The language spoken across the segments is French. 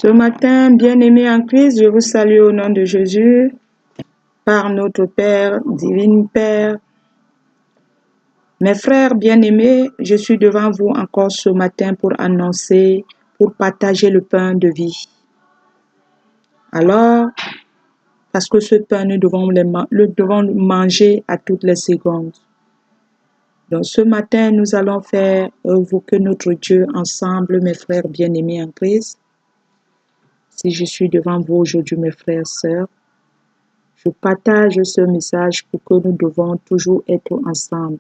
Ce matin, bien-aimés en Christ, je vous salue au nom de Jésus, par notre Père, divin Père. Mes frères bien-aimés, je suis devant vous encore ce matin pour annoncer, pour partager le pain de vie. Alors, parce que ce pain, nous devons le manger à toutes les secondes. Donc ce matin, nous allons faire évoquer notre Dieu ensemble, mes frères bien-aimés en Christ. Si je suis devant vous aujourd'hui, mes frères et sœurs, je partage ce message pour que nous devons toujours être ensemble.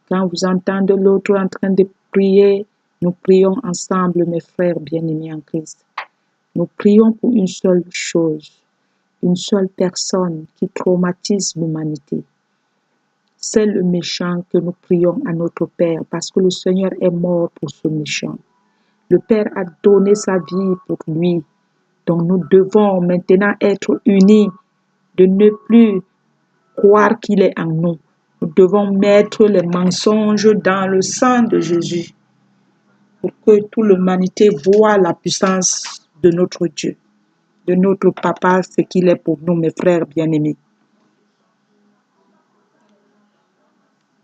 Quand vous entendez l'autre en train de prier, nous prions ensemble, mes frères bien-aimés en Christ. Nous prions pour une seule chose, une seule personne qui traumatise l'humanité. C'est le méchant que nous prions à notre Père parce que le Seigneur est mort pour ce méchant. Le Père a donné sa vie pour lui. Donc nous devons maintenant être unis, de ne plus croire qu'il est en nous. Nous devons mettre les mensonges dans le sang de Jésus pour que toute l'humanité voie la puissance de notre Dieu, de notre Papa, ce qu'il est pour nous, mes frères bien-aimés.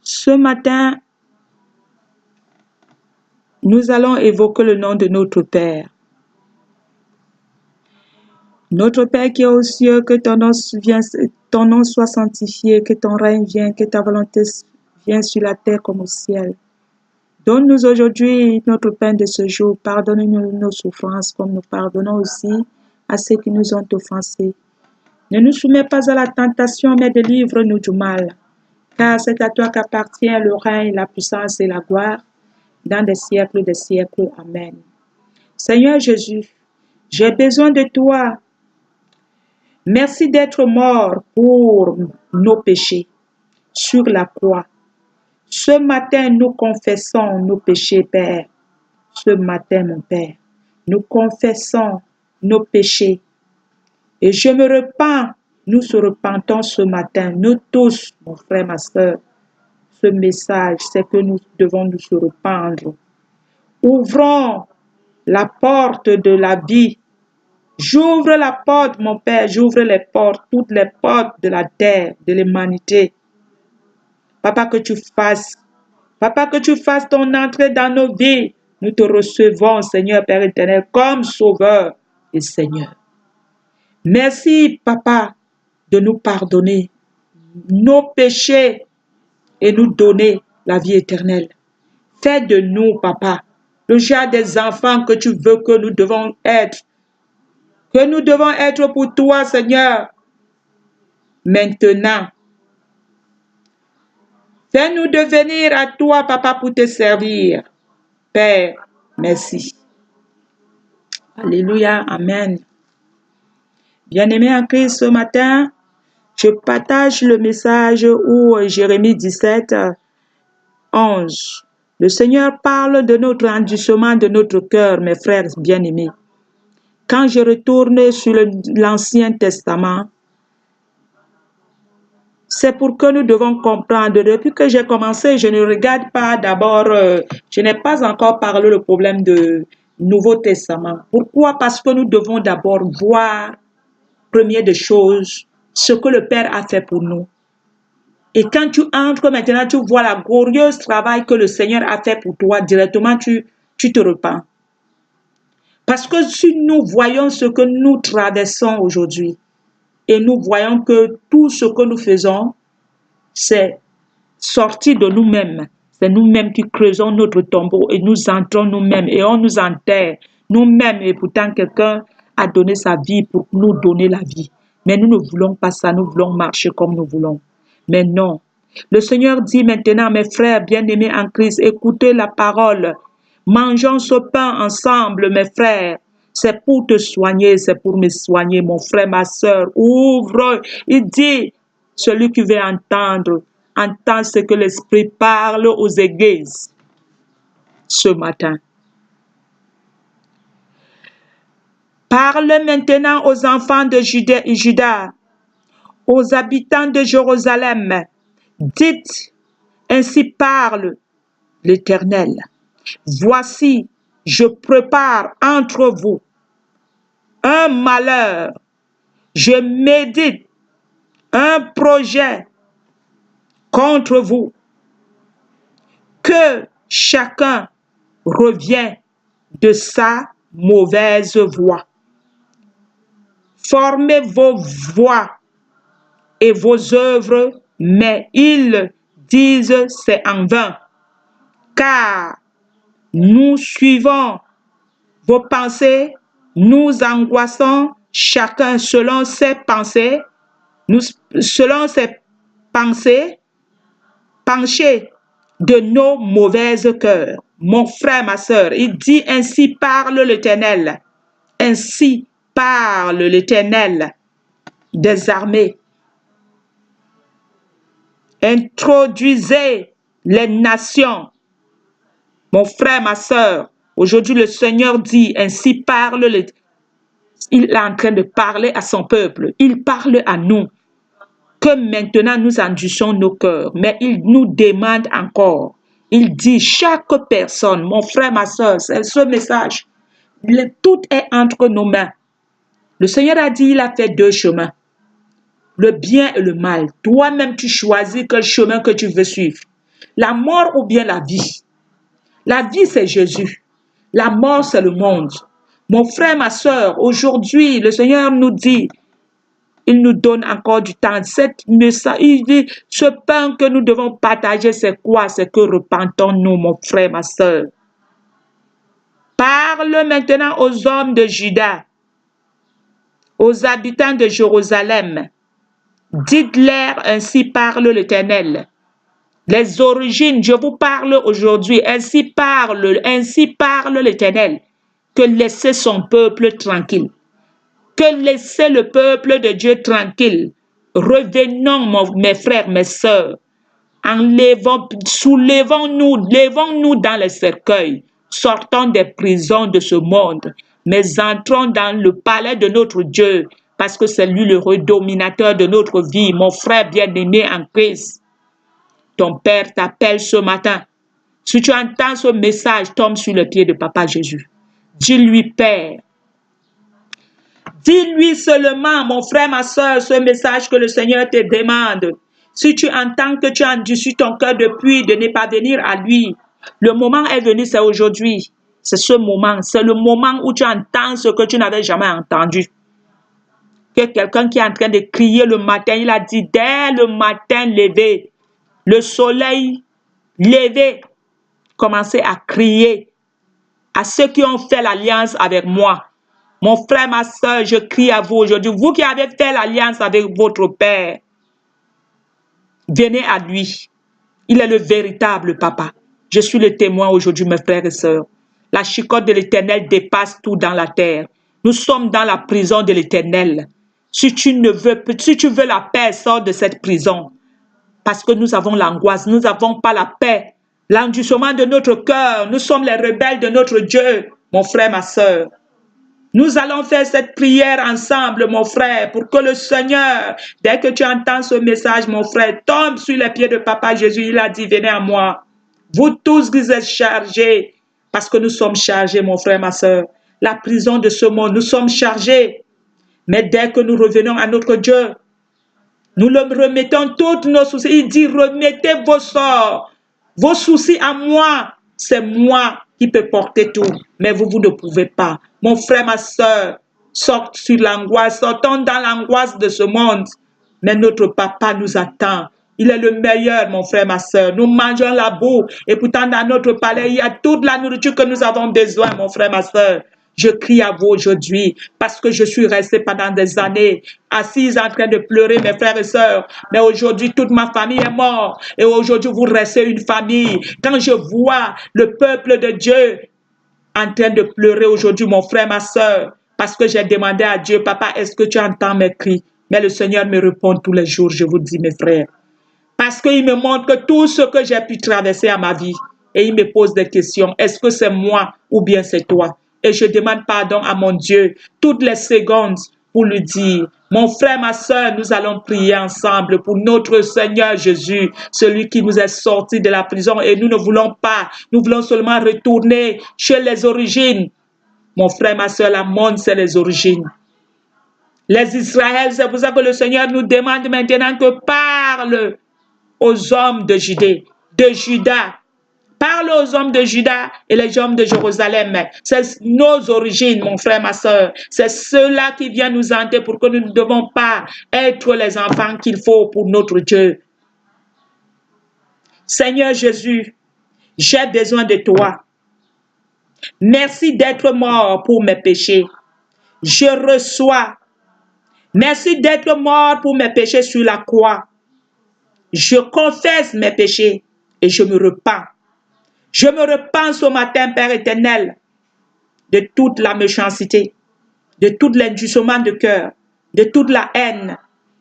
Ce matin, nous allons évoquer le nom de notre Père. Notre Père qui est aux cieux, que ton nom soit sanctifié, que ton règne vienne, que ta volonté vienne sur la terre comme au ciel. Donne-nous aujourd'hui notre pain de ce jour. Pardonne-nous nos souffrances comme nous pardonnons aussi à ceux qui nous ont offensés. Ne nous soumets pas à la tentation, mais délivre-nous du mal. Car c'est à toi qu'appartient le règne, la puissance et la gloire dans des siècles des siècles. Amen. Seigneur Jésus, j'ai besoin de toi. Merci d'être mort pour nos péchés sur la croix. Ce matin, nous confessons nos péchés, Père. Ce matin, mon Père, nous confessons nos péchés. Et je me repens, nous se repentons ce matin, nous tous, mon frère, ma soeur. Ce message, c'est que nous devons nous se rependre. Ouvrons la porte de la vie. J'ouvre la porte, mon Père, j'ouvre les portes, toutes les portes de la terre, de l'humanité. Papa, que tu fasses ton entrée dans nos vies. Nous te recevons, Seigneur Père éternel, comme Sauveur et Seigneur. Merci, Papa, de nous pardonner nos péchés et nous donner la vie éternelle. Fais de nous, Papa, le genre des enfants que tu veux que nous devons être. Que nous devons être pour toi, Seigneur. Maintenant, fais-nous devenir à toi, Papa, pour te servir. Père, merci. Alléluia, Amen. Bien-aimés en Christ, ce matin, je partage le message où Jérémie 17, 11. Le Seigneur parle de notre endurcissement de notre cœur, mes frères bien-aimés. Quand je retourne sur l'Ancien Testament, c'est pour que nous devons comprendre. Depuis que j'ai commencé, je ne regarde pas d'abord, je n'ai pas encore parlé le problème du Nouveau Testament. Pourquoi? Parce que nous devons d'abord voir, première des choses, ce que le Père a fait pour nous. Et quand tu entres maintenant, tu vois la glorieuse travail que le Seigneur a fait pour toi, directement tu te repens. Parce que si nous voyons ce que nous traversons aujourd'hui, et nous voyons que tout ce que nous faisons, c'est sorti de nous-mêmes. C'est nous-mêmes qui creusons notre tombeau et nous entrons nous-mêmes et on nous enterre nous-mêmes. Et pourtant, quelqu'un a donné sa vie pour nous donner la vie. Mais nous ne voulons pas ça, nous voulons marcher comme nous voulons. Mais non. Le Seigneur dit maintenant, mes frères bien-aimés en Christ, écoutez la parole. Mangeons ce pain ensemble, mes frères. C'est pour te soigner, c'est pour me soigner, mon frère, ma soeur. Ouvre. Il dit, celui qui veut entendre, entend ce que l'Esprit parle aux églises ce matin. Parle maintenant aux enfants de Juda, aux habitants de Jérusalem. Dites, ainsi parle l'Éternel. Voici, je prépare entre vous un malheur, je médite un projet contre vous, que chacun revienne de sa mauvaise voie. Formez vos voies et vos œuvres, mais ils disent c'est en vain, car nous suivons vos pensées, nous angoissons chacun selon ses pensées, selon ses pensées, penchées de nos mauvaises cœurs. Mon frère, ma sœur, il dit ainsi parle l'Éternel, ainsi parle l'Éternel des armées. Introduisez les nations. Mon frère, ma sœur, aujourd'hui le Seigneur dit, ainsi parle l'Éternel. Il est en train de parler à son peuple. Il parle à nous. Que maintenant nous endurcions nos cœurs. Mais il nous demande encore. Il dit, chaque personne, mon frère, ma soeur, c'est ce message. Tout est entre nos mains. Le Seigneur a dit, il a fait deux chemins. Le bien et le mal. Toi-même, tu choisis quel chemin que tu veux suivre. La mort ou bien la vie. La vie, c'est Jésus. La mort, c'est le monde. Mon frère, ma soeur, aujourd'hui, le Seigneur nous dit, il nous donne encore du temps. Il dit, ce pain que nous devons partager, c'est quoi? C'est que repentons-nous, mon frère, ma soeur. Parle maintenant aux hommes de Juda, aux habitants de Jérusalem. Dites-leur, ainsi parle l'Éternel. Les origines, je vous parle aujourd'hui, ainsi parle l'Éternel. Que laissez son peuple tranquille. Que laissez le peuple de Dieu tranquille. Revenons, mes frères, mes sœurs. Soulevons-nous, levons-nous dans les cercueils. Sortons des prisons de ce monde. Mais entrons dans le palais de notre Dieu. Parce que c'est lui le redominateur de notre vie. Mon frère bien-aimé en Christ. Ton Père t'appelle ce matin. Si tu entends ce message, tombe sur le pied de Papa Jésus. Dis-lui, Père. Dis-lui seulement, mon frère, ma soeur, ce message que le Seigneur te demande. Si tu entends que tu as endurci ton cœur depuis de ne pas venir à lui, le moment est venu, c'est aujourd'hui. C'est ce moment. C'est le moment où tu entends ce que tu n'avais jamais entendu. Que quelqu'un qui est en train de crier le matin, il a dit, dès le matin levé, le soleil levé, commencez à crier à ceux qui ont fait l'alliance avec moi. Mon frère, ma soeur, je crie à vous aujourd'hui. Vous qui avez fait l'alliance avec votre Père, venez à lui. Il est le véritable papa. Je suis le témoin aujourd'hui, mes frères et sœurs. La chicotte de l'Éternel dépasse tout dans la terre. Nous sommes dans la prison de l'Éternel. Si tu veux la paix, sors de cette prison. Parce que nous avons l'angoisse, nous n'avons pas la paix. L'endurcissement de notre cœur, nous sommes les rebelles de notre Dieu, mon frère, ma sœur. Nous allons faire cette prière ensemble, mon frère, pour que le Seigneur, dès que tu entends ce message, mon frère, tombe sur les pieds de Papa Jésus. Il a dit, venez à moi. Vous tous qui êtes chargés, parce que nous sommes chargés, mon frère, ma sœur. La prison de ce monde, nous sommes chargés. Mais dès que nous revenons à notre Dieu, nous le remettons tous nos soucis. Il dit, remettez vos sorts, vos soucis à moi. C'est moi qui peux porter tout. Mais vous ne pouvez pas. Mon frère, ma soeur, sortez sur l'angoisse. Sortons dans l'angoisse de ce monde. Mais notre papa nous attend. Il est le meilleur, mon frère, ma soeur. Nous mangeons la boue. Et pourtant, dans notre palais, il y a toute la nourriture que nous avons besoin, mon frère, ma soeur. Je crie à vous aujourd'hui parce que je suis restée pendant des années assise en train de pleurer, mes frères et sœurs. Mais aujourd'hui, toute ma famille est morte. Et aujourd'hui, vous restez une famille. Quand je vois le peuple de Dieu en train de pleurer aujourd'hui, mon frère, ma sœur, parce que j'ai demandé à Dieu, papa, est-ce que tu entends mes cris? Mais le Seigneur me répond tous les jours, je vous dis, mes frères. Parce qu'il me montre que tout ce que j'ai pu traverser à ma vie, et il me pose des questions. Est-ce que c'est moi ou bien c'est toi? Et je demande pardon à mon Dieu toutes les secondes pour lui dire, mon frère, ma soeur, nous allons prier ensemble pour notre Seigneur Jésus, celui qui nous est sorti de la prison. Et nous ne voulons pas, nous voulons seulement retourner chez les origines. Mon frère, ma soeur, la monde, c'est les origines. Les Israël, c'est pour ça que le Seigneur nous demande maintenant que parle aux hommes de Judée, de Juda. Parle aux hommes de Juda et les hommes de Jérusalem. C'est nos origines, mon frère, ma soeur. C'est cela qui vient nous hanter pour que nous ne devons pas être les enfants qu'il faut pour notre Dieu. Seigneur Jésus, j'ai besoin de toi. Merci d'être mort pour mes péchés. Je reçois. Merci d'être mort pour mes péchés sur la croix. Je confesse mes péchés et je me repens. Je me repens ce matin, Père éternel, de toute la méchanceté, de tout l'endurcissement de cœur, de toute la haine,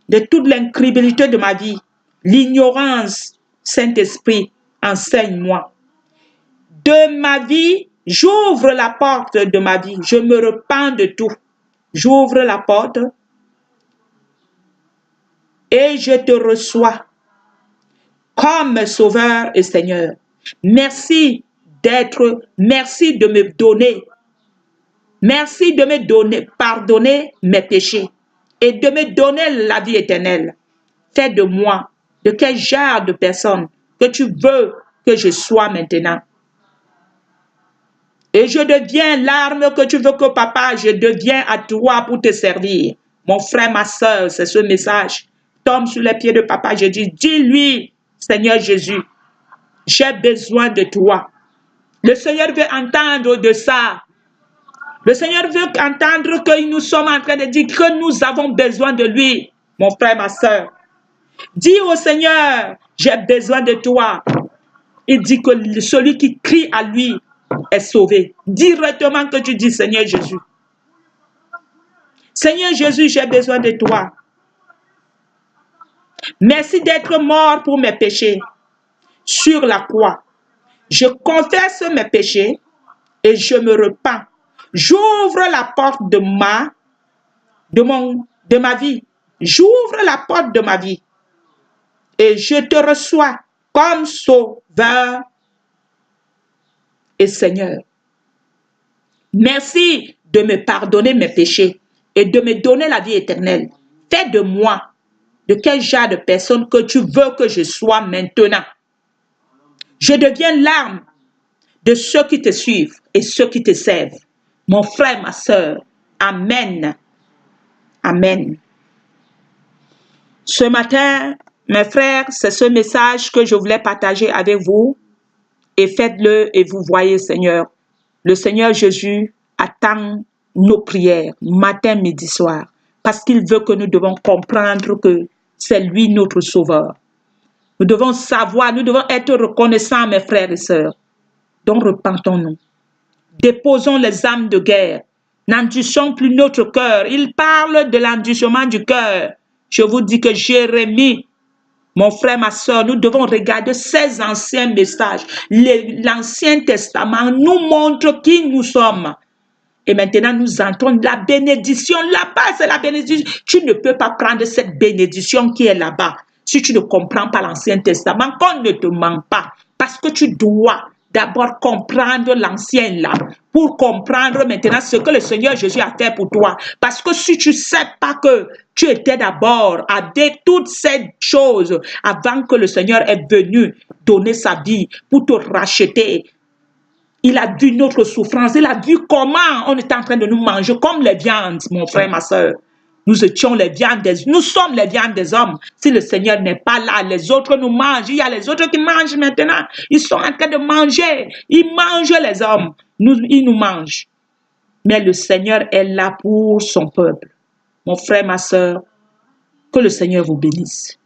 de toute l'incrédulité de ma vie, l'ignorance. Saint-Esprit, enseigne-moi. De ma vie, j'ouvre la porte de ma vie. Je me repens de tout. J'ouvre la porte et je te reçois comme Sauveur et Seigneur. Merci de me donner, pardonner mes péchés et de me donner la vie éternelle. Fais de moi, de quel genre de personne que tu veux que je sois maintenant. Et je deviens l'arme que tu veux que papa, je deviens à toi pour te servir. Mon frère, ma soeur, c'est ce message. Tombe sur les pieds de papa, je dis-lui, Seigneur Jésus, j'ai besoin de toi. Le Seigneur veut entendre de ça. Le Seigneur veut entendre que nous sommes en train de dire que nous avons besoin de lui. Mon frère, ma soeur. Dis au Seigneur, j'ai besoin de toi. Il dit que celui qui crie à lui est sauvé. Directement que tu dis, Seigneur Jésus. Seigneur Jésus, j'ai besoin de toi. Merci d'être mort pour mes péchés sur la croix. Je confesse mes péchés et je me repens. J'ouvre la porte de ma vie. J'ouvre la porte de ma vie. Et je te reçois comme Sauveur et Seigneur. Merci de me pardonner mes péchés et de me donner la vie éternelle. Fais de moi de quel genre de personne que tu veux que je sois maintenant. Je deviens l'arme de ceux qui te suivent et ceux qui te servent. Mon frère, ma soeur, Amen. Amen. Ce matin, mes frères, c'est ce message que je voulais partager avec vous. Et faites-le et vous voyez, Seigneur. Le Seigneur Jésus attend nos prières, matin, midi, soir. Parce qu'il veut que nous devons comprendre que c'est lui notre sauveur. Nous devons savoir, nous devons être reconnaissants, mes frères et sœurs. Donc repentons-nous. Déposons les âmes de guerre. N'endurcissons plus notre cœur. Il parle de l'endurcissement du cœur. Je vous dis que Jérémie, mon frère, ma soeur, nous devons regarder ces anciens messages. L'Ancien Testament nous montre qui nous sommes. Et maintenant, nous entrons la bénédiction. Là-bas, c'est la bénédiction. Tu ne peux pas prendre cette bénédiction qui est là-bas. Si tu ne comprends pas l'Ancien Testament, qu'on ne te ment pas. Parce que tu dois d'abord comprendre l'ancien là, pour comprendre maintenant ce que le Seigneur Jésus a fait pour toi. Parce que si tu ne sais pas que tu étais d'abord à toutes ces choses avant que le Seigneur est venu donner sa vie pour te racheter. Il a vu notre souffrance, il a vu comment on est en train de nous manger comme les viandes, mon frère, ma soeur. Nous sommes les viandes des hommes. Si le Seigneur n'est pas là, les autres nous mangent. Il y a les autres qui mangent maintenant. Ils sont en train de manger. Ils mangent les hommes. Ils nous mangent. Mais le Seigneur est là pour son peuple. Mon frère, ma soeur, que le Seigneur vous bénisse.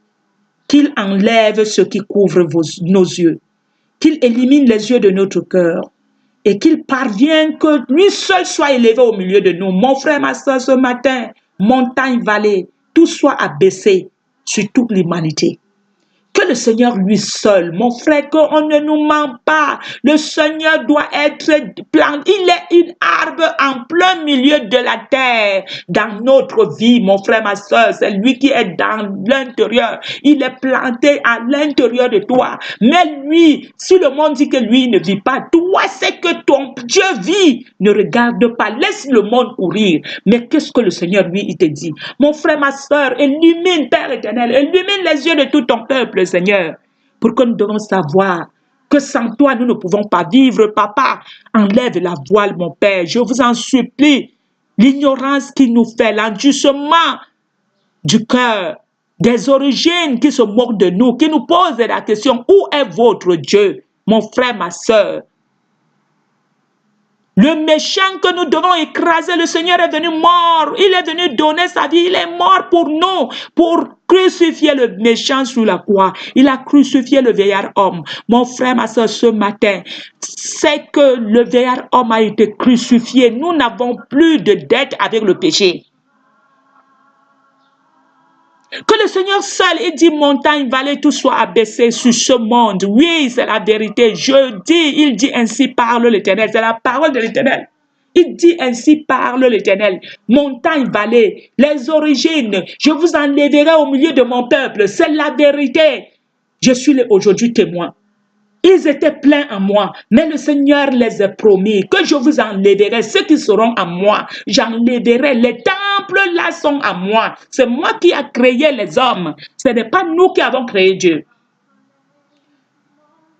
Qu'il enlève ce qui couvre nos yeux. Qu'il élimine les yeux de notre cœur. Et qu'il parvienne que lui seul soit élevé au milieu de nous. Mon frère, ma soeur, ce matin, montagne, vallée, tout soit abaissé sur toute l'humanité. Que le Seigneur lui seul, mon frère, qu'on ne nous ment pas. Le Seigneur doit être planté. Il est une arbre en plein milieu de la terre. Dans notre vie, mon frère, ma soeur, c'est lui qui est dans l'intérieur. Il est planté à l'intérieur de toi. Mais lui, si le monde dit que lui ne vit pas, toi, c'est que ton Dieu vit. Ne regarde pas, laisse le monde courir. Mais qu'est-ce que le Seigneur, lui, il te dit? Mon frère, ma soeur, illumine, Père éternel, illumine les yeux de tout ton peuple, Seigneur, pour que nous devons savoir que sans toi, nous ne pouvons pas vivre. Papa, enlève la voile, mon Père, je vous en supplie. L'ignorance qui nous fait, l'endurcissement du cœur, des origines qui se moquent de nous, qui nous posent la question, où est votre Dieu, mon frère, ma soeur? Le méchant que nous devons écraser, le Seigneur est venu mort. Il est venu donner sa vie. Il est mort pour nous, pour crucifier le méchant sur la croix. Il a crucifié le vieillard homme. Mon frère, ma soeur, ce matin, c'est que le vieillard homme a été crucifié. Nous n'avons plus de dette avec le péché. Que le Seigneur seul, il dit montagne, vallée, tout soit abaissé sur ce monde. Oui, c'est la vérité. Il dit ainsi parle l'Éternel. C'est la parole de l'Éternel. Il dit ainsi parle l'Éternel. Montagne, vallée, les origines, je vous enlèverai au milieu de mon peuple. C'est la vérité. Je suis aujourd'hui témoin. Ils étaient pleins en moi, mais le Seigneur les a promis que je vous enlèverai ceux qui seront en moi. J'enlèverai les temples là sont à moi. C'est moi qui ai créé les hommes. Ce n'est pas nous qui avons créé Dieu.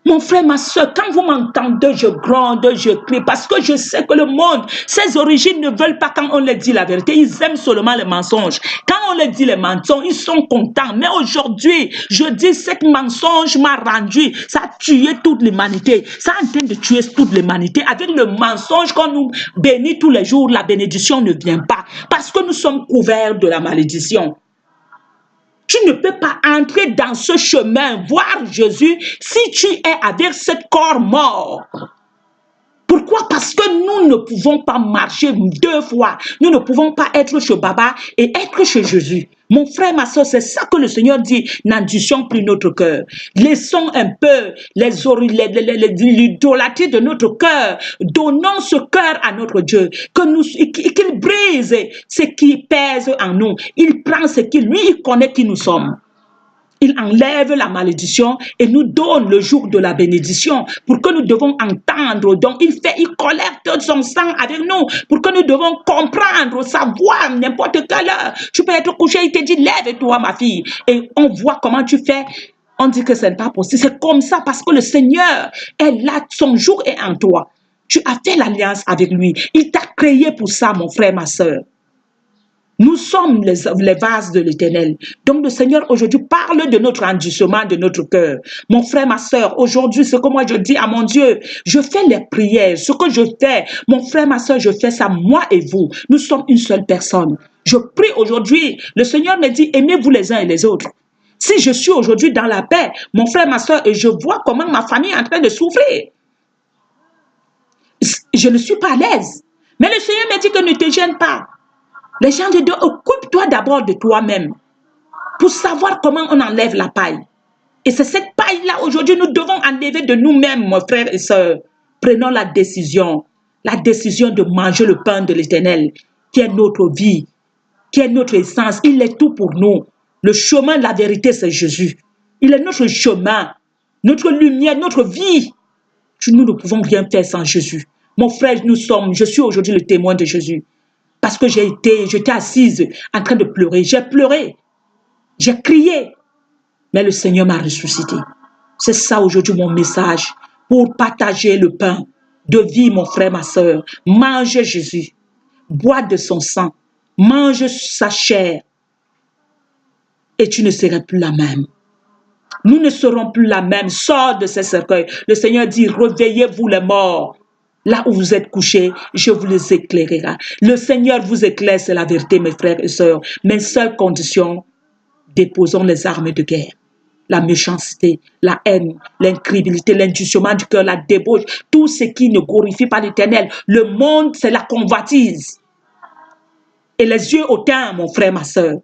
Mon frère, ma soeur, quand vous m'entendez, je gronde, je crie, parce que je sais que le monde, ses origines ne veulent pas quand on leur dit la vérité. Ils aiment seulement les mensonges. Quand on leur dit les mensonges, ils sont contents. Mais aujourd'hui, je dis, ce mensonge m'a rendu, ça a tué toute l'humanité. Ça est en train de tuer toute l'humanité. Avec le mensonge qu'on nous bénit tous les jours, la bénédiction ne vient pas. Parce que nous sommes couverts de la malédiction. Tu ne peux pas entrer dans ce chemin, voir Jésus, si tu es avec ce corps mort. Pourquoi? Parce que nous ne pouvons pas marcher deux fois. Nous ne pouvons pas être chez Baba et être chez Jésus. Mon frère, ma soeur, c'est ça que le Seigneur dit. N'endurcissons plus notre cœur. Laissons un peu l'idolâtrie de notre cœur. Donnons ce cœur à notre Dieu. Qu'il brise ce qui pèse en nous. Il prend ce qu'il lui, il connaît qui nous sommes. Il enlève la malédiction et nous donne le jour de la bénédiction pour que nous devons entendre. Donc, il collecte son sang avec nous pour que nous devons comprendre, savoir n'importe quelle heure. Tu peux être couché, il te dit, lève-toi, ma fille. Et on voit comment tu fais. On dit que ce n'est pas possible. C'est comme ça parce que le Seigneur est là, son jour est en toi. Tu as fait l'alliance avec lui. Il t'a créé pour ça, mon frère, ma soeur. Nous sommes les vases de l'Éternel. Donc le Seigneur aujourd'hui parle de notre endurcissement, de notre cœur. Mon frère, ma soeur, aujourd'hui, ce que moi je dis à mon Dieu, je fais les prières. Ce que je fais, mon frère, ma soeur, je fais ça, moi et vous. Nous sommes une seule personne. Je prie aujourd'hui. Le Seigneur me dit, aimez-vous les uns et les autres. Si je suis aujourd'hui dans la paix, mon frère, ma soeur, et je vois comment ma famille est en train de souffrir, je ne suis pas à l'aise. Mais le Seigneur me dit que ne te gêne pas. Les gens de Dieu, occupe-toi d'abord de toi-même pour savoir comment on enlève la paille. Et c'est cette paille-là, aujourd'hui, nous devons enlever de nous-mêmes, mon frère et soeur. Prenons la décision de manger le pain de l'Éternel, qui est notre vie, qui est notre essence. Il est tout pour nous. Le chemin de la vérité, c'est Jésus. Il est notre chemin, notre lumière, notre vie. Nous ne pouvons rien faire sans Jésus. Mon frère, je suis aujourd'hui le témoin de Jésus. Parce que j'étais assise en train de pleurer. J'ai pleuré. J'ai crié. Mais le Seigneur m'a ressuscité. C'est ça aujourd'hui mon message. Pour partager le pain de vie, mon frère, ma soeur. Mange Jésus. Bois de son sang. Mange sa chair. Et tu ne seras plus la même. Nous ne serons plus la même. Sors de ces cercueils. Le Seigneur dit, réveillez-vous les morts. Là où vous êtes couchés, je vous les éclairerai. Le Seigneur vous éclaire, c'est la vérité, mes frères et sœurs. Mais seule condition, déposons les armes de guerre. La méchanceté, la haine, l'incrédulité, l'indusement du cœur, la débauche, tout ce qui ne glorifie pas l'Éternel. Le monde, c'est la convoitise. Et les yeux hautains, mon frère, ma sœur,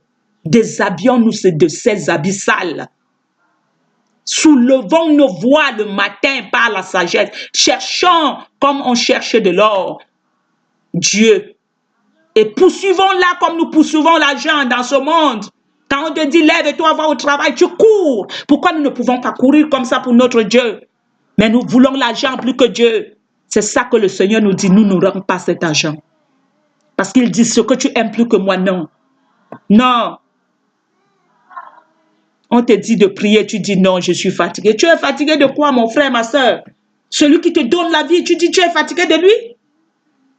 déshabillons-nous de ces habits sales. Soulevons nos voix le matin par la sagesse. Cherchons comme on cherche de l'or. Dieu. Et poursuivons-la comme nous poursuivons l'argent dans ce monde. Quand on te dit lève-toi, va au travail, tu cours. Pourquoi nous ne pouvons pas courir comme ça pour notre Dieu? Mais nous voulons l'argent plus que Dieu. C'est ça que le Seigneur nous dit, nous n'aurons pas cet argent. Parce qu'il dit ce que tu aimes plus que moi, non. Non. On te dit de prier, tu dis non, je suis fatigué. Tu es fatigué de quoi, mon frère, ma soeur? Celui qui te donne la vie, tu dis tu es fatigué de lui?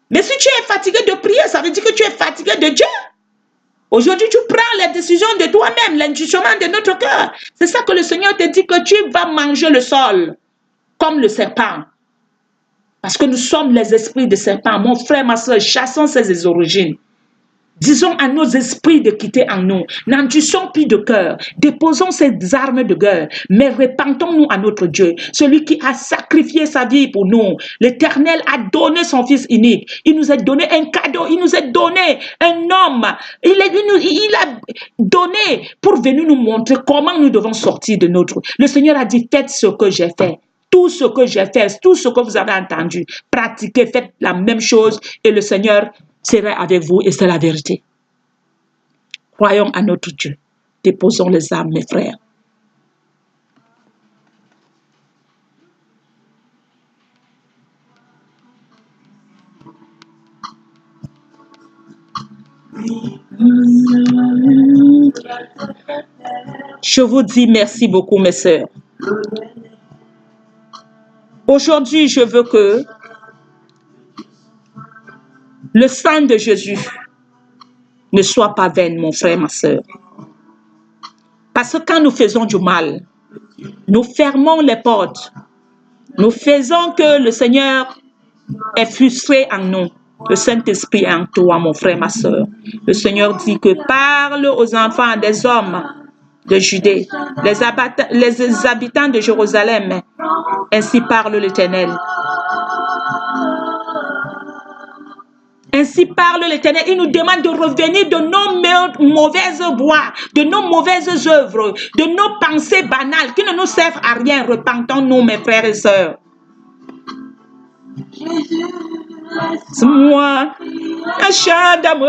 Mais si tu es fatigué de prier, ça veut dire que tu es fatigué de Dieu. Aujourd'hui, tu prends les décisions de toi-même, l'intuition de notre cœur. C'est ça que le Seigneur te dit que tu vas manger le sol, comme le serpent. Parce que nous sommes les esprits de serpent. Mon frère, ma soeur, chassons ces origines. Disons à nos esprits de quitter en nous. N'endurcissons plus de cœur. Déposons ces armes de guerre. Mais repentons-nous à notre Dieu. Celui qui a sacrifié sa vie pour nous. L'Éternel a donné son Fils unique. Il nous a donné un cadeau. Il nous a donné un homme. Il a donné pour venir nous montrer comment nous devons sortir de notre... Le Seigneur a dit, faites ce que j'ai fait. Tout ce que j'ai fait, tout ce que vous avez entendu. Pratiquez, faites la même chose. Et le Seigneur serai avec vous et c'est la vérité. Croyons à notre Dieu. Déposons les armes, mes frères. Je vous dis merci beaucoup, mes sœurs. Aujourd'hui, je veux que le sang de Jésus ne soit pas vain, mon frère, ma soeur. Parce que quand nous faisons du mal, nous fermons les portes. Nous faisons que le Seigneur est frustré en nous. Le Saint-Esprit est en toi, mon frère, ma soeur. Le Seigneur dit que parle aux enfants des hommes de Judée, les habitants de Jérusalem. Ainsi parle l'Éternel. Ainsi parle l'Éternel. Il nous demande de revenir de nos mauvaises voies, de nos mauvaises œuvres, de nos pensées banales qui ne nous servent à rien. Repentons-nous, mes frères et sœurs. C'est moi, un chant d'amour.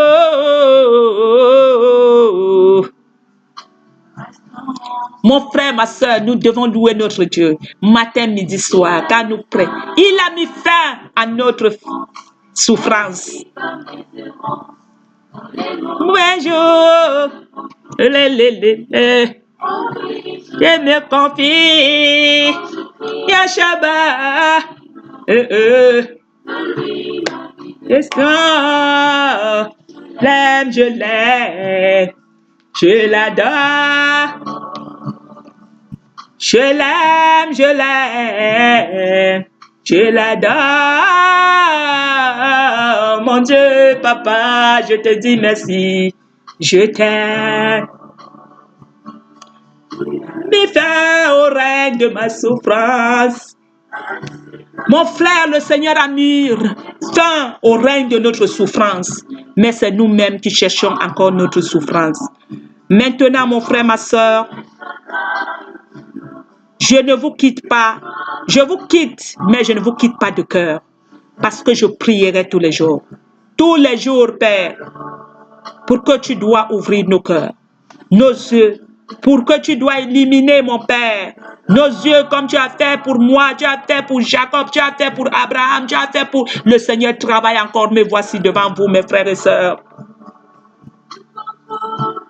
Mon frère, ma soeur, nous devons louer notre Dieu. Matin, midi, soir, quand nous prions. Il a mis fin à notre souffrance. Bonjour. Je me confie. Yashaba. L'aime, je l'aime. Je l'adore. Je l'aime, je l'aime. Je l'adore. Mon Dieu, papa, je te dis merci. Je t'aime. Mets fin au règne de ma souffrance. Mon frère, le Seigneur a mis fin au règne de notre souffrance. Mais c'est nous-mêmes qui cherchons encore notre souffrance. Maintenant, mon frère, ma soeur, je ne vous quitte pas. Je vous quitte, mais je ne vous quitte pas de cœur. Parce que je prierai tous les jours. Tous les jours, Père, pour que tu dois ouvrir nos cœurs, nos yeux, pour que tu dois éliminer, mon Père, nos yeux comme tu as fait pour moi, tu as fait pour Jacob, tu as fait pour Abraham, tu as fait pour... Le Seigneur travaille encore, mais voici devant vous, mes frères et sœurs.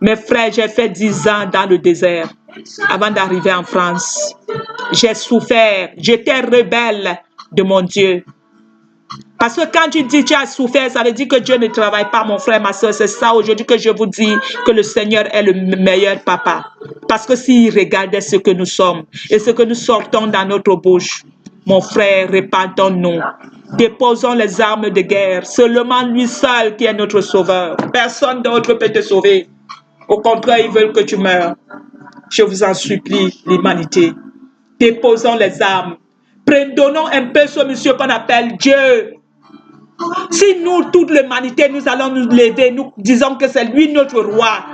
Mes frères, j'ai fait 10 ans dans le désert avant d'arriver en France. J'ai souffert, j'étais rebelle de mon Dieu. Parce que quand tu dis que tu as souffert, ça veut dire que Dieu ne travaille pas, mon frère, ma soeur. C'est ça aujourd'hui que je vous dis que le Seigneur est le meilleur papa. Parce que s'il regardait ce que nous sommes et ce que nous sortons dans notre bouche, mon frère, repentons-nous. Déposons les armes de guerre. Seulement lui seul qui est notre sauveur. Personne d'autre peut te sauver. Au contraire, ils veulent que tu meurs. Je vous en supplie, l'humanité. Déposons les armes. Prenons un peu ce monsieur qu'on appelle Dieu. Si nous, toute l'humanité, nous allons nous lever, nous disons que c'est lui notre roi.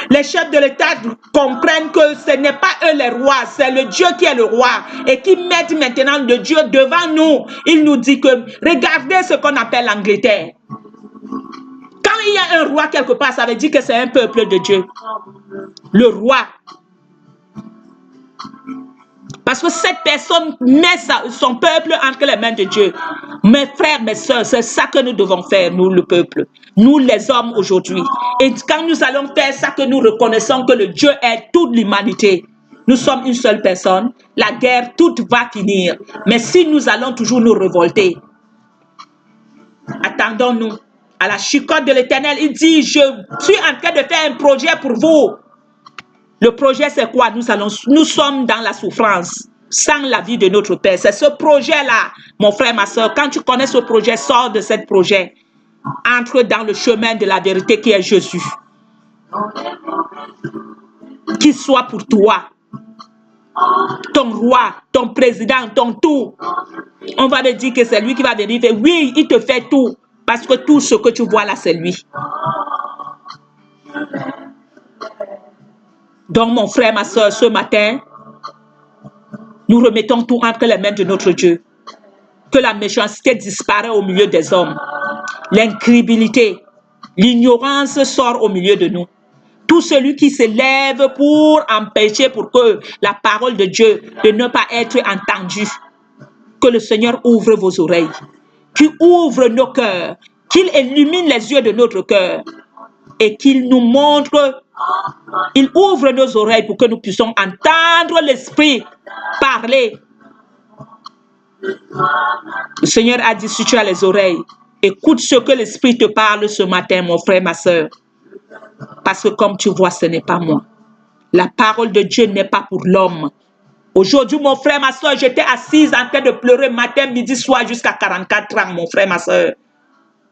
Les chefs de l'État comprennent que ce n'est pas eux les rois, c'est le Dieu qui est le roi et qui met maintenant le Dieu devant nous. Il nous dit que regardez ce qu'on appelle l'Angleterre. Quand il y a un roi quelque part, ça veut dire que c'est un peuple de Dieu. Le roi. Parce que cette personne met son peuple entre les mains de Dieu. Mes frères, mes soeurs, c'est ça que nous devons faire, nous, le peuple. Nous, les hommes, aujourd'hui. Et quand nous allons faire ça, que nous reconnaissons que le Dieu est toute l'humanité. Nous sommes une seule personne. La guerre, toute va finir. Mais si nous allons toujours nous révolter, attendons-nous à la chicotte de l'Éternel. Il dit, je suis en train de faire un projet pour vous. Le projet, c'est quoi? Nous sommes dans la souffrance, sans la vie de notre Père. C'est ce projet-là, mon frère, ma soeur. Quand tu connais ce projet, sors de ce projet. Entre dans le chemin de la vérité qui est Jésus. Qu'il soit pour toi, ton roi, ton président, ton tout. On va te dire que c'est lui qui va venir faire. Oui, il te fait tout. Parce que tout ce que tu vois là, c'est lui. Donc, mon frère, ma soeur, ce matin, nous remettons tout entre les mains de notre Dieu. Que la méchanceté disparaît au milieu des hommes. L'incrédulité, l'ignorance sort au milieu de nous. Tout celui qui se lève pour empêcher, pour que la parole de Dieu de ne pas être entendue. Que le Seigneur ouvre vos oreilles. Qu'il ouvre nos cœurs. Qu'il illumine les yeux de notre cœur. Et qu'il nous montre, il ouvre nos oreilles pour que nous puissions entendre l'Esprit parler. Le Seigneur a dit, si tu as les oreilles, écoute ce que l'Esprit te parle ce matin, mon frère, ma soeur. Parce que comme tu vois, ce n'est pas moi. La parole de Dieu n'est pas pour l'homme. Aujourd'hui, mon frère, ma soeur, j'étais assise en train de pleurer matin, midi, soir, jusqu'à 44 ans, mon frère, ma soeur.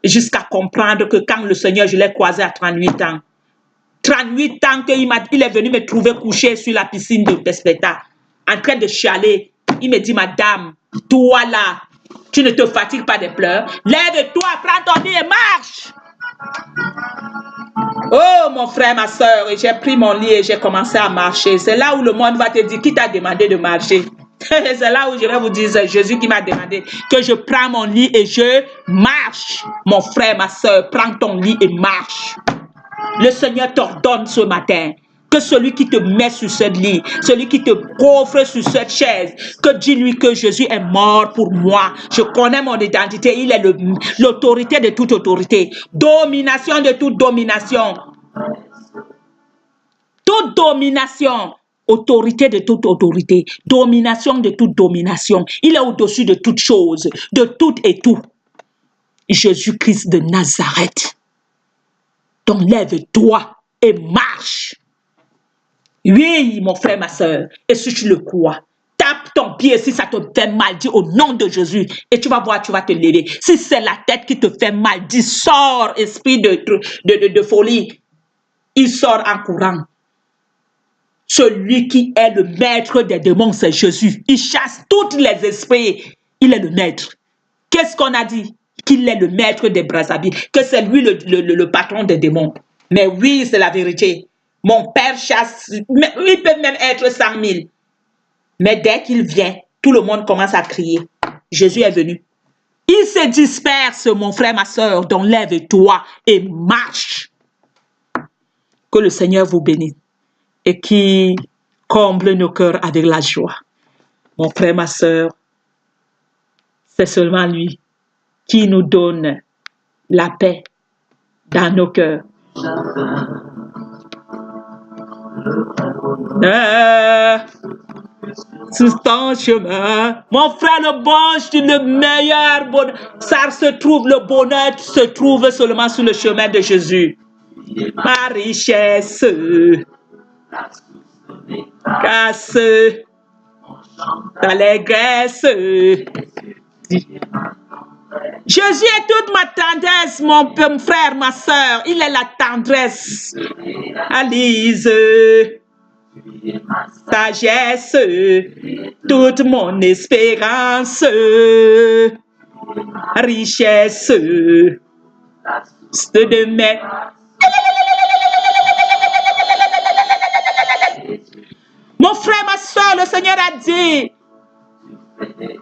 Jusqu'à comprendre que quand le Seigneur, je l'ai croisé à 38 ans. 38 ans qu'il est venu me trouver couché sur la piscine de Despeta, en train de chialer. Il me dit, madame, toi là, tu ne te fatigues pas des pleurs. Lève-toi, prends ton lit et marche. Oh, mon frère, ma soeur, j'ai pris mon lit et j'ai commencé à marcher. C'est là où le monde va te dire, qui t'a demandé de marcher? C'est là où je vais vous dire, c'est Jésus qui m'a demandé que je prends mon lit et je marche. Mon frère, ma soeur, prends ton lit et marche. Le Seigneur t'ordonne ce matin que celui qui te met sur ce lit, celui qui te coffre sur cette chaise, que dis-lui que Jésus est mort pour moi. Je connais mon identité, il est l'autorité de toute autorité, domination de toute domination. Toute domination, autorité de toute autorité, domination de toute domination. Il est au-dessus de toute chose, de tout et tout. Jésus-Christ de Nazareth. Donc lève-toi et marche. Oui, mon frère, ma soeur. Et si tu le crois, tape ton pied si ça te fait mal, dis au nom de Jésus. Et tu vas voir, tu vas te lever. Si c'est la tête qui te fait mal, dis sors, esprit de folie. Il sort en courant. Celui qui est le maître des démons, c'est Jésus. Il chasse tous les esprits. Il est le maître. Qu'est-ce qu'on a dit? Qu'il est le maître des Brazzaville, que c'est lui le patron des démons. Mais oui, c'est la vérité. Mon père chasse, il peut même être 100 000. Mais dès qu'il vient, tout le monde commence à crier. Jésus est venu. Il se disperse, mon frère, ma soeur, donc lève-toi et marche. Que le Seigneur vous bénisse et qui comble nos cœurs avec la joie. Mon frère, ma soeur, c'est seulement lui qui nous donne la paix dans nos cœurs. Sur ton chemin, mon frère, le meilleur bonheur, ça se trouve, le bonheur se trouve seulement sur le chemin de Jésus. Ma richesse, casse, l'allégresse. Jésus est toute ma tendresse, mon frère, ma soeur. Il est la tendresse. Alise, sagesse, toute mon espérance, richesse, de demain. Mon frère, ma soeur, le Seigneur a dit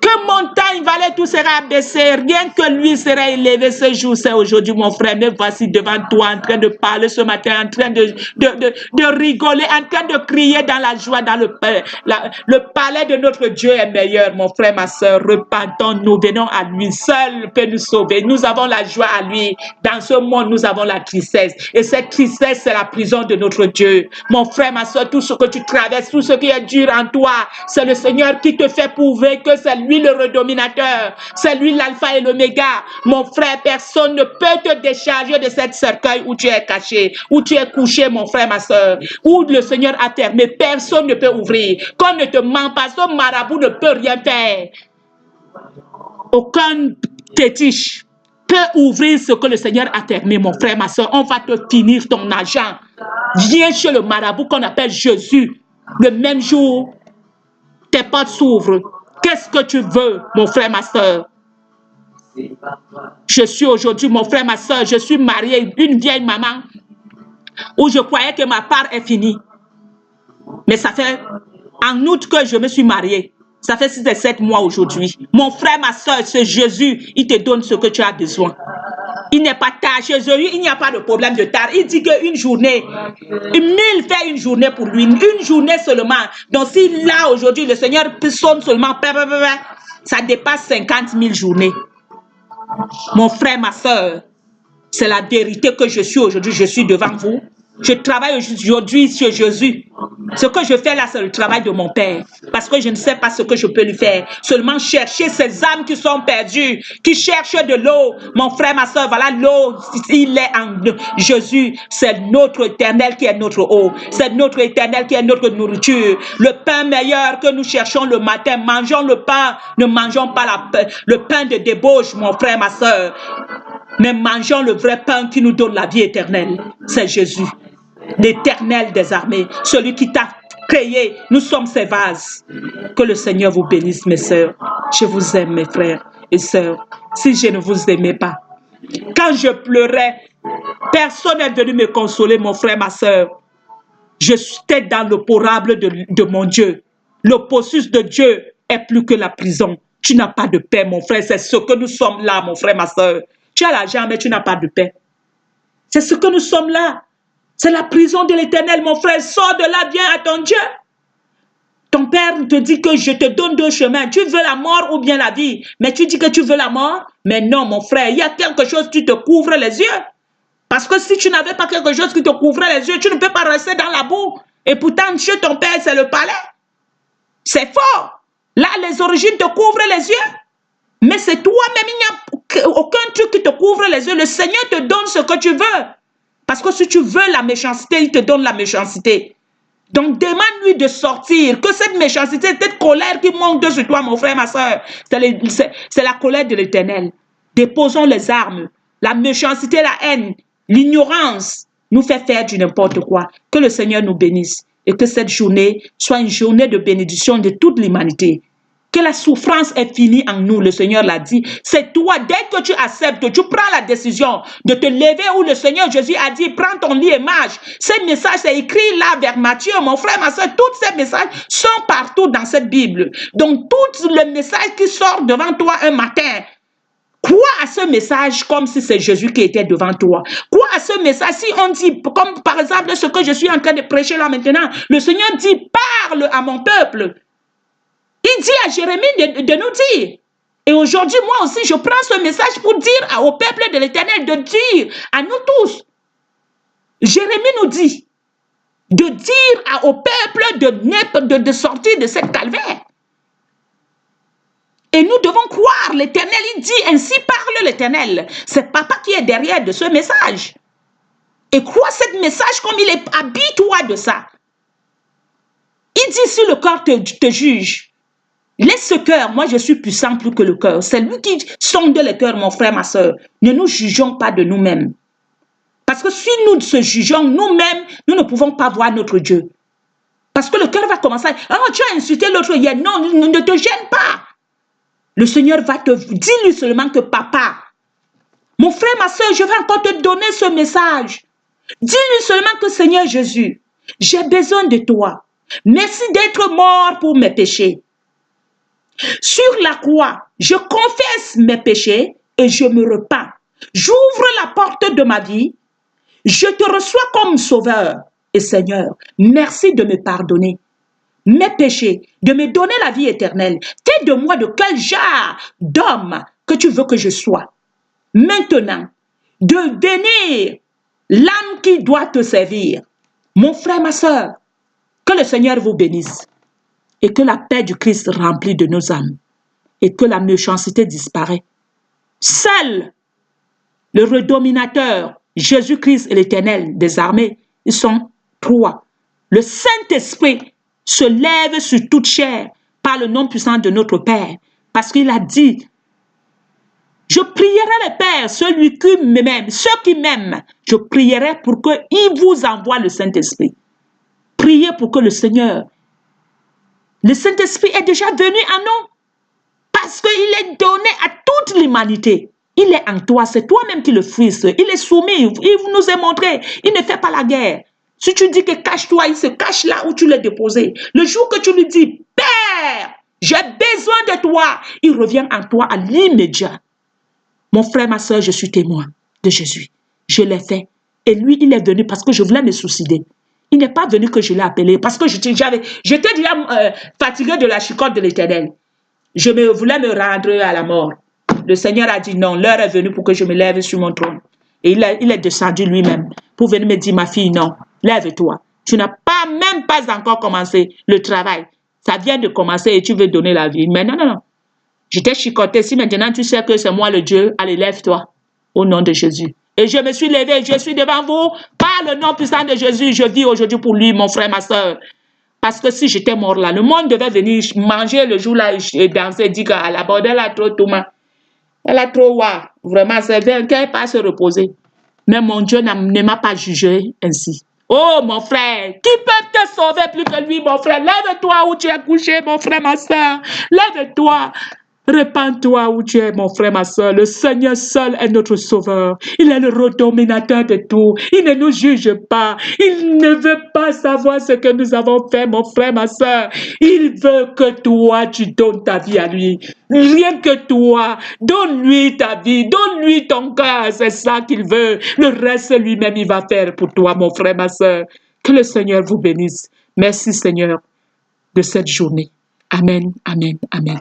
que montagne, vallée, tout sera abaissé. Rien que lui sera élevé ce jour, c'est aujourd'hui, mon frère. Mais voici devant toi, en train de parler ce matin, en train de rigoler, en train de crier dans la joie, dans le palais de notre Dieu est meilleur, mon frère, ma soeur. Repentons-nous, venons à lui. Seul peut nous sauver. Nous avons la joie à lui. Dans ce monde, nous avons la tristesse. Et cette tristesse, c'est la prison de notre Dieu. Mon frère, ma soeur, tout ce que tu traverses, tout ce qui est dur en toi, c'est le Seigneur qui te fait prouver que c'est lui le redominateur, c'est lui l'alpha et l'oméga. Mon frère, personne ne peut te décharger de cette cercueil où tu es caché, où tu es couché, mon frère, ma soeur, où le Seigneur a fermé. Personne ne peut ouvrir. Qu'on ne te ment pas, ce marabout ne peut rien faire. Aucun tétiche peut ouvrir ce que le Seigneur a fermé, mon frère, ma soeur. On va te finir ton argent. Viens chez le marabout qu'on appelle Jésus. Le même jour, tes portes s'ouvrent. Qu'est-ce que tu veux, mon frère, ma soeur? Je suis aujourd'hui, mon frère, ma soeur, je suis mariée, une vieille maman, où je croyais que ma part est finie. Mais ça fait en août que je me suis mariée. Ça fait 6 et 7 mois aujourd'hui. Mon frère, ma soeur, ce Jésus, il te donne ce que tu as besoin. Il n'est pas tard. Chez Jésus, il n'y a pas de problème de tard. Il dit qu'une journée, 1000 fait une journée pour lui. Une journée seulement. Donc, si là, aujourd'hui, le Seigneur sonne seulement, ça dépasse 50 000 journées. Mon frère, ma soeur, c'est la vérité que je suis aujourd'hui. Je suis devant vous. Je travaille aujourd'hui sur Jésus. Ce que je fais là, c'est le travail de mon Père. Parce que je ne sais pas ce que je peux lui faire. Seulement chercher ces âmes qui sont perdues, qui cherchent de l'eau. Mon frère, ma soeur, voilà l'eau. Il est en Jésus. C'est notre éternel qui est notre eau. C'est notre éternel qui est notre nourriture. Le pain meilleur que nous cherchons le matin. Mangeons le pain. Ne mangeons pas le pain de débauche, mon frère, ma soeur. Mais mangeons le vrai pain qui nous donne la vie éternelle. C'est Jésus. L'Éternel des armées, celui qui t'a créé. Nous sommes ses vases. Que le Seigneur vous bénisse, mes sœurs. Je vous aime, mes frères et sœurs. Si je ne vous aimais pas, quand je pleurais, personne n'est venu me consoler, mon frère, ma sœur. J'étais dans l'opporable de mon Dieu. L'opposus de Dieu est plus que la prison. Tu n'as pas de paix, mon frère. C'est ce que nous sommes là, mon frère, ma sœur. Tu as l'argent, mais tu n'as pas de paix. C'est ce que nous sommes là. C'est la prison de l'Éternel, mon frère. Sors de là, viens à ton Dieu. Ton père te dit que je te donne 2 chemins. Tu veux la mort ou bien la vie. Mais tu dis que tu veux la mort. Mais non, mon frère, il y a quelque chose qui te couvre les yeux. Parce que si tu n'avais pas quelque chose qui te couvrait les yeux, tu ne peux pas rester dans la boue. Et pourtant, chez ton père, c'est le palais. C'est fort. Là, les origines te couvrent les yeux. Mais c'est toi-même, il n'y a aucun truc qui te couvre les yeux. Le Seigneur te donne ce que tu veux. Parce que si tu veux la méchanceté, il te donne la méchanceté. Donc, demande-lui de sortir. Que cette méchanceté, cette colère qui monte sur toi, mon frère, ma soeur, c'est la colère de l'Éternel. Déposons les armes. La méchanceté, la haine, l'ignorance nous fait faire du n'importe quoi. Que le Seigneur nous bénisse. Et que cette journée soit une journée de bénédiction de toute l'humanité. Que la souffrance est finie en nous, le Seigneur l'a dit. C'est toi, dès que tu acceptes, tu prends la décision de te lever où le Seigneur Jésus a dit, prends ton lit et marche. Ces messages, c'est écrit là vers Matthieu, mon frère, ma soeur, tous ces messages sont partout dans cette Bible. Donc, tous les messages qui sortent devant toi un matin, crois à ce message comme si c'est Jésus qui était devant toi. Crois à ce message. Si on dit, comme par exemple ce que je suis en train de prêcher là maintenant, le Seigneur dit, parle à mon peuple. Il dit à Jérémie de nous dire. Et aujourd'hui, moi aussi, je prends ce message pour dire au peuple de l'Éternel, de dire à nous tous. Jérémie nous dit de dire au peuple de sortir de cette calvaire. Et nous devons croire l'Éternel. Il dit, ainsi parle l'Éternel. C'est papa qui est derrière de ce message. Et crois ce message comme il est. Habille-toi de ça. Il dit, si le corps te juge, laisse ce cœur. Moi, je suis puissant plus que le cœur. C'est lui qui sonde le cœur, mon frère, ma soeur. Ne nous jugeons pas de nous-mêmes. Parce que si nous se jugeons nous-mêmes, nous ne pouvons pas voir notre Dieu. Parce que le cœur va commencer à dire, oh, tu as insulté l'autre hier. Non, ne te gêne pas. Le Seigneur va te dire lui seulement que papa, mon frère, ma soeur, je vais encore te donner ce message. Dis-lui seulement que Seigneur Jésus, j'ai besoin de toi. Merci d'être mort pour mes péchés. Sur la croix, je confesse mes péchés et je me repens. J'ouvre la porte de ma vie. Je te reçois comme sauveur et Seigneur. Merci de me pardonner mes péchés, de me donner la vie éternelle. Fais de moi de quel genre d'homme que tu veux que je sois. Maintenant, devenir l'âme qui doit te servir. Mon frère, ma soeur, que le Seigneur vous bénisse et que la paix du Christ remplit de nos âmes et que la méchanceté disparaît. Seul le redominateur, Jésus-Christ et l'Éternel des armées, ils sont trois. Le Saint-Esprit se lève sur toute chair par le nom puissant de notre Père, parce qu'il a dit, je prierai le Père, celui qui m'aime, ceux qui m'aiment, je prierai pour qu'il vous envoie le Saint-Esprit. Priez pour que le Seigneur, le Saint-Esprit est déjà venu à nous, parce qu'il est donné à toute l'humanité. Il est en toi, c'est toi-même qui le frisse. Il est soumis, il nous est montré. Il ne fait pas la guerre. Si tu dis que cache-toi, il se cache là où tu l'as déposé. Le jour que tu lui dis, Père, j'ai besoin de toi, il revient en toi à l'immédiat. Mon frère, ma soeur, je suis témoin de Jésus. Je l'ai fait. Et lui, il est venu parce que je voulais me suicider. Il n'est pas venu que je l'ai appelé parce que j'étais déjà fatigué de la chicotte de l'Éternel. Je voulais me rendre à la mort. Le Seigneur a dit non, l'heure est venue pour que je me lève sur mon trône. Et il est descendu lui-même pour venir me dire, ma fille, non, lève-toi. Tu n'as même pas encore commencé le travail. Ça vient de commencer et tu veux donner la vie. Mais non, non, non. Je t'ai chicoté. Si maintenant tu sais que c'est moi le Dieu, allez, lève-toi au nom de Jésus. Et je me suis levé, je suis devant vous par le nom puissant de Jésus. Je vis aujourd'hui pour lui, mon frère, ma soeur. Parce que si j'étais mort là, le monde devait venir manger le jour là et danser, dire qu'à la bordelle, elle a trop Thomas. Elle a trop wa. Vraiment, c'est bien qu'elle pas se reposer. Mais mon Dieu ne m'a pas jugé ainsi. Oh, mon frère, qui peut te sauver plus que lui, mon frère? Lève-toi où tu es couché, mon frère, ma soeur. Lève-toi. Répands-toi où tu es, mon frère, ma soeur. Le Seigneur seul est notre sauveur. Il est le redominateur de tout. Il ne nous juge pas. Il ne veut pas savoir ce que nous avons fait, mon frère, ma soeur. Il veut que toi, tu donnes ta vie à lui. Rien que toi. Donne-lui ta vie. Donne-lui ton cœur. C'est ça qu'il veut. Le reste, lui-même, il va faire pour toi, mon frère, ma soeur. Que le Seigneur vous bénisse. Merci, Seigneur, de cette journée. Amen, amen, amen.